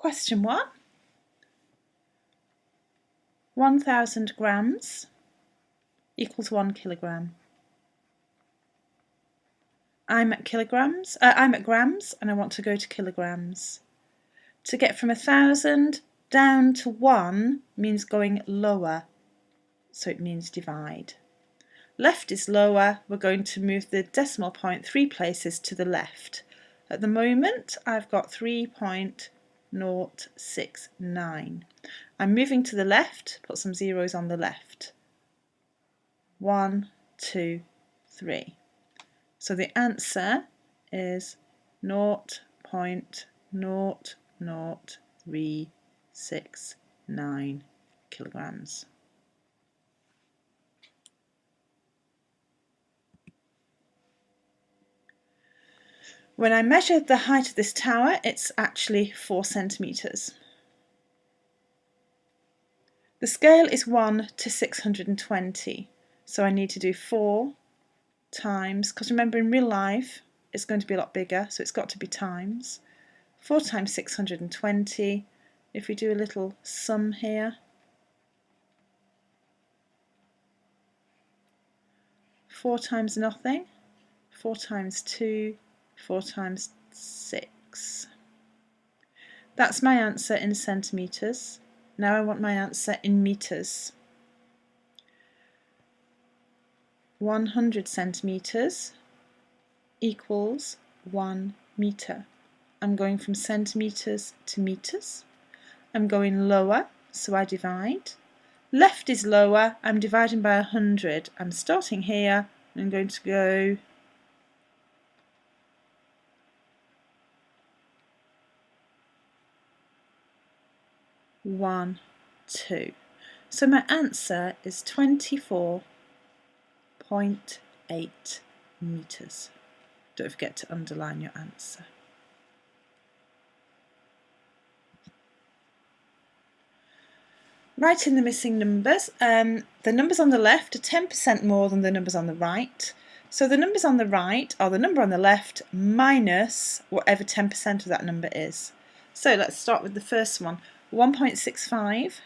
Question 1. 1000 grams equals 1 kilogram. I'm at grams and I want to go to kilograms. To get from 1000 down to 1 means going lower, so it means divide. Left is lower, we're going to move the decimal point 3 places to the left. At the moment I've got 3.069. I'm moving to the left, put some zeros on the left. 1, 2, 3. So the answer is 0.00369 kilograms. When I measured the height of this tower, it's actually 4 centimetres. The scale is 1 to 620, so I need to do 4 times, because remember in real life it's going to be a lot bigger, so it's got to be times. 4 times 620, if we do a little sum here, 4 times nothing, 4 times 2, 4 times 6. That's my answer in centimetres. Now I want my answer in metres. 100 centimetres equals 1 metre. I'm going from centimetres to metres. I'm going lower, so I divide. Left is lower, I'm dividing by 100. I'm starting here, I'm going to go 1, 2. So my answer is 24.8 metres. Don't forget to underline your answer. Write in the missing numbers. The numbers on the left are 10% more than the numbers on the right. So the numbers on the right are the number on the left minus whatever 10% of that number is. So let's start with the first one. 1.65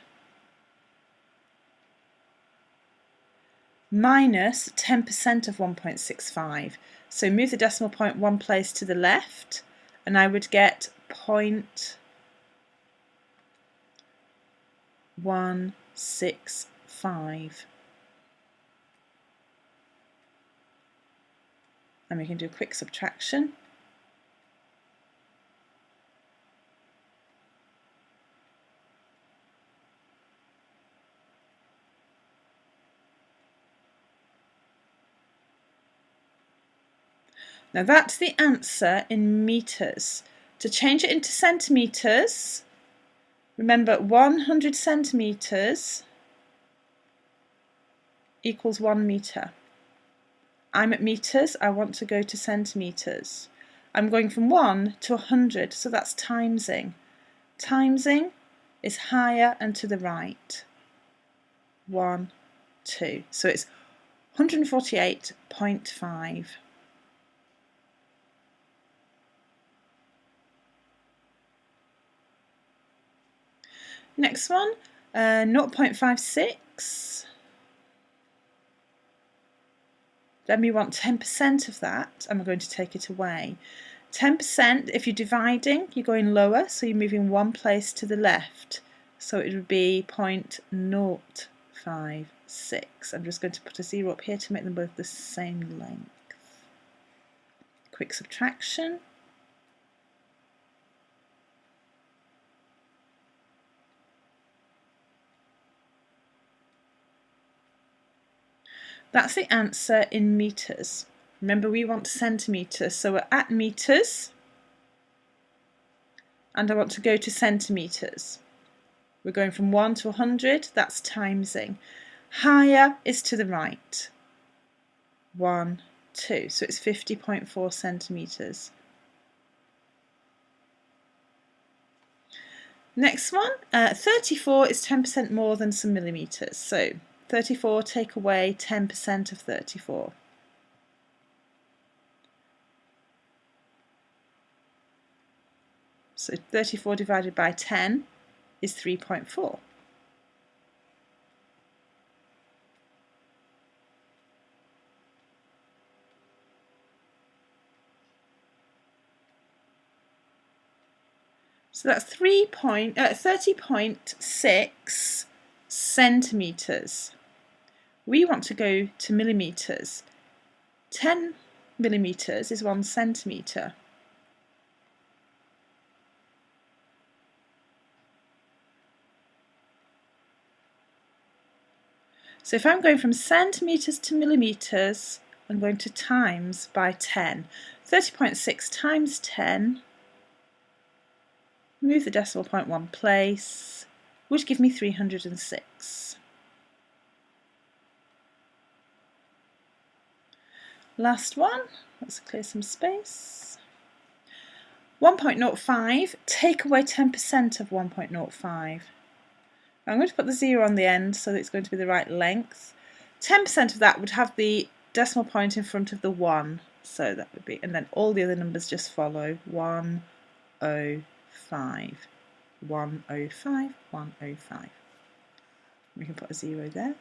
minus 10% of 1.65. So move the decimal point 1 place to the left and I would get 0.165. And we can do a quick subtraction. Now that's the answer in metres. To change it into centimetres, remember 100 centimetres equals 1 metre. I'm at metres, I want to go to centimetres. I'm going from 1 to 100, so that's timesing. Timesing is higher and to the right. 1, 2. So it's 148.5. Next one, 0.56. Then we want 10% of that, and we're going to take it away. 10%, if you're dividing, you're going lower, so you're moving 1 place to the left. So it would be 0.056. I'm just going to put a 0 up here to make them both the same length. Quick subtraction. That's the answer in metres. Remember, we want centimetres, so we're at metres and I want to go to centimetres. We're going from 1 to 100, that's timesing. Higher is to the right. 1, 2, so it's 50.4 centimetres. Next one, 34 is 10% more than some millimetres, so 34, take away 10% of 34. So 34 divided by 10 is 3.4. So that's 30.6 centimetres. We want to go to millimetres. 10 millimetres is 1 centimetre. So if I'm going from centimetres to millimetres, I'm going to times by 10. 30.6 times 10, move the decimal point one place, which gives me 306. Last one, let's clear some space. 1.05, take away 10% of 1.05. I'm going to put the 0 on the end so that it's going to be the right length. 10% of that would have the decimal point in front of the 1, so that would be, and then all the other numbers just follow. 105, 105, 105. We can put a 0 there.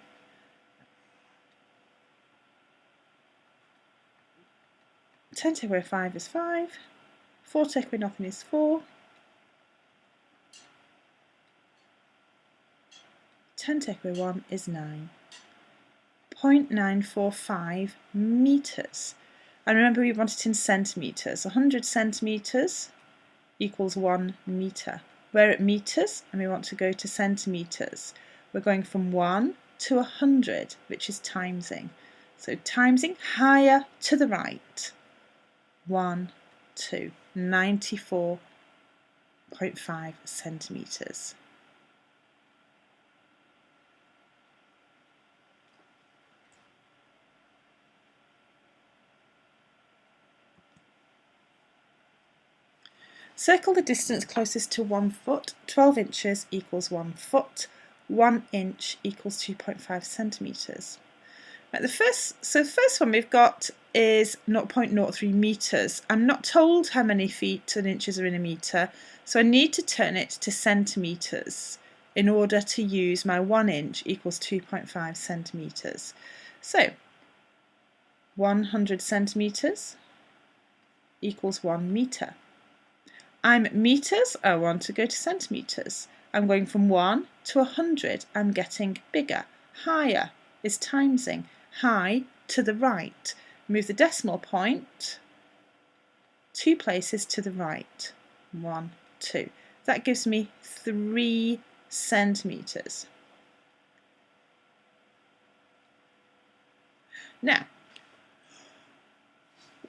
Ten take away 5 is 5. 4 take away nothing is 4. 10 take away 1 is 9. 0.945 metres. And remember we want it in centimetres. 100 centimetres equals 1 metre. We're at metres and we want to go to centimetres. We're going from 1 to 100, which is timesing. So timesing higher to the right. 1, 2, 94.5 centimetres. Circle the distance closest to 1 foot. 12 inches equals 1 foot. 1 inch equals 2.5 centimetres. Right, the first one we've got is 0.03 metres. I'm not told how many feet and inches are in a metre, so I need to turn it to centimetres in order to use my 1 inch equals 2.5 centimetres. So 100 centimetres equals 1 metre. I'm at metres, I want to go to centimetres. I'm going from 1 to 100, I'm getting bigger. Higher is timesing. High to the right. Move the decimal point 2 places to the right. 1, 2. That gives me 3 centimetres. Now,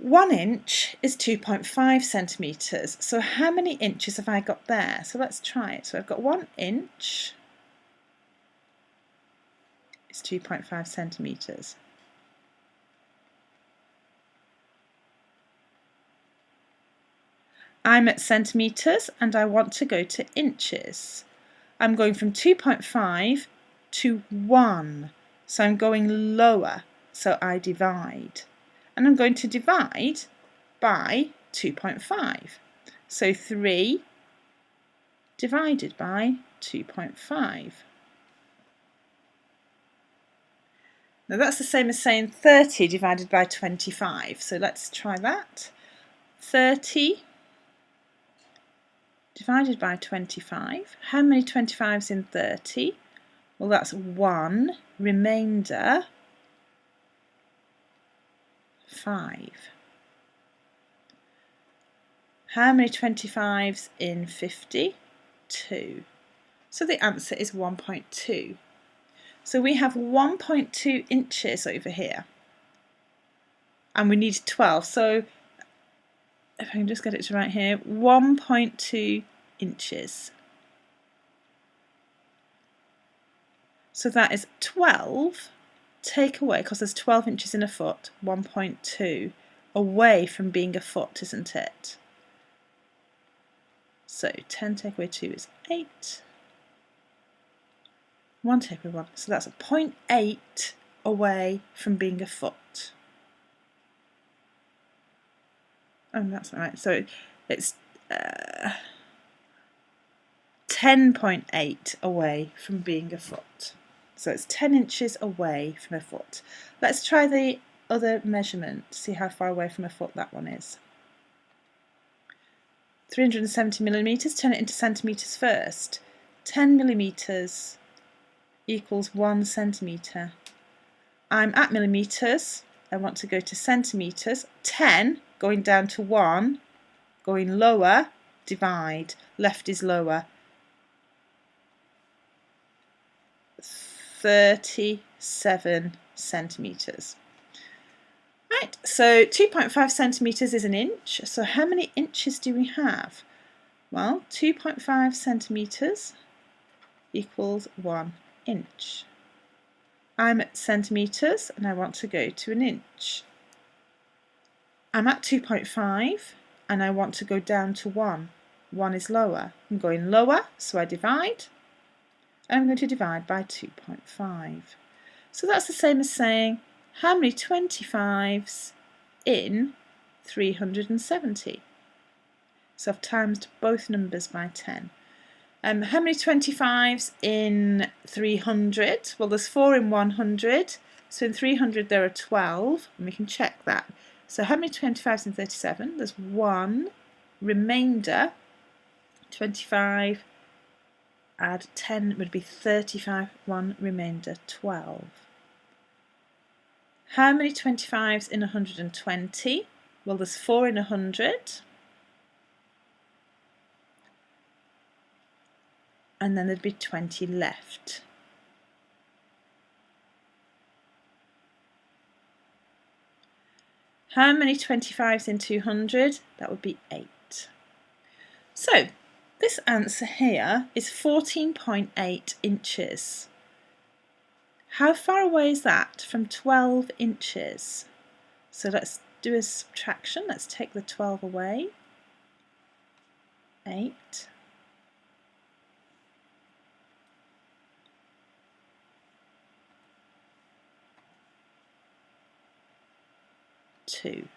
1 inch is 2.5 centimetres. So how many inches have I got there? So let's try it. So I've got 1 inch is 2.5 centimetres. I'm at centimetres and I want to go to inches. I'm going from 2.5 to 1. So I'm going lower. So I divide. And I'm going to divide by 2.5. So 3 divided by 2.5. Now that's the same as saying 30 divided by 25. So let's try that. 30 divided by 25. How many 25s in 30? Well, that's 1. Remainder 5. How many 25s in 50? 2. So the answer is 1.2. So we have 1.2 inches over here. And we need 12. So if I can just get it to right here, 1.2 inches. So that is 12. Take away, because there's 12 inches in a foot, 1.2, away from being a foot, isn't it? So 10 take away 2 is 8. 1 take away 1, so that's a 0.8 away from being a foot. Oh, that's not right. So it's 10.8 away from being a foot. So it's 10 inches away from a foot. Let's try the other measurement, see how far away from a foot that one is. 370 millimetres, turn it into centimetres first. 10 millimetres equals 1 centimetre. I'm at millimetres, I want to go to centimetres. 10 going down to 1, going lower, divide, left is lower. 37 centimetres. Right, so 2.5 centimetres is an inch. So how many inches do we have? Well, 2.5 centimetres equals 1 inch. I'm at centimetres and I want to go to an inch. I'm at 2.5 and I want to go down to 1. 1 is lower. I'm going lower, so I divide. And I'm going to divide by 2.5. So that's the same as saying, how many 25s in 370? So I've times both numbers by 10. How many 25s in 300? Well, there's 4 in 100. So in 300 there are 12, and we can check that. So how many 25s in 37? There's 1 remainder. 25 add 10 would be 35, 1 remainder 12. How many 25s in 120? Well, there's 4 in 100. And then there'd be 20 left. How many 25s in 200? That would be 8. So, this answer here is 14.8 inches. How far away is that from 12 inches? So let's do a subtraction. Let's take the 12 away. 8. 2.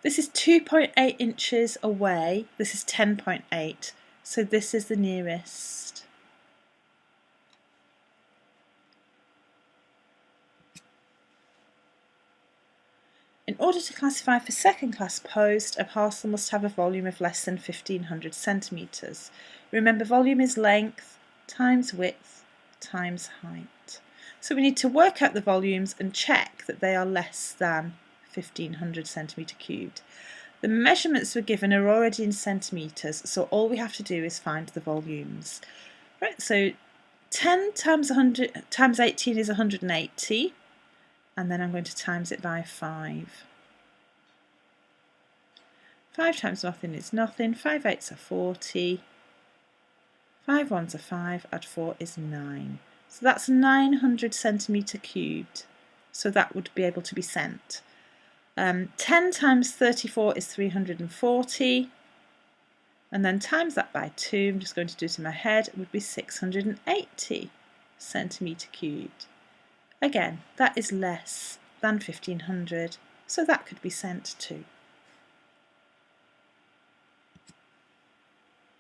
This is 2.8 inches away. This is 10.8. So this is the nearest. In order to classify for second class post, a parcel must have a volume of less than 1500 centimetres. Remember, volume is length times width times height. So we need to work out the volumes and check that they are less than 1500 centimetre cubed. The measurements we're given are already in centimetres, so all we have to do is find the volumes. Right, so 10 times 100 times 18 is 180. And then I'm going to times it by 5. 5 times nothing is nothing. 5 8s are 40. 5 1s are 5. Add 4 is 9. So that's 900 centimetre cubed. So that would be able to be sent. 10 times 34 is 340. And then times that by 2, I'm just going to do it in my head, it would be 680 centimetre cubed. Again, that is less than 1500, so that could be sent too.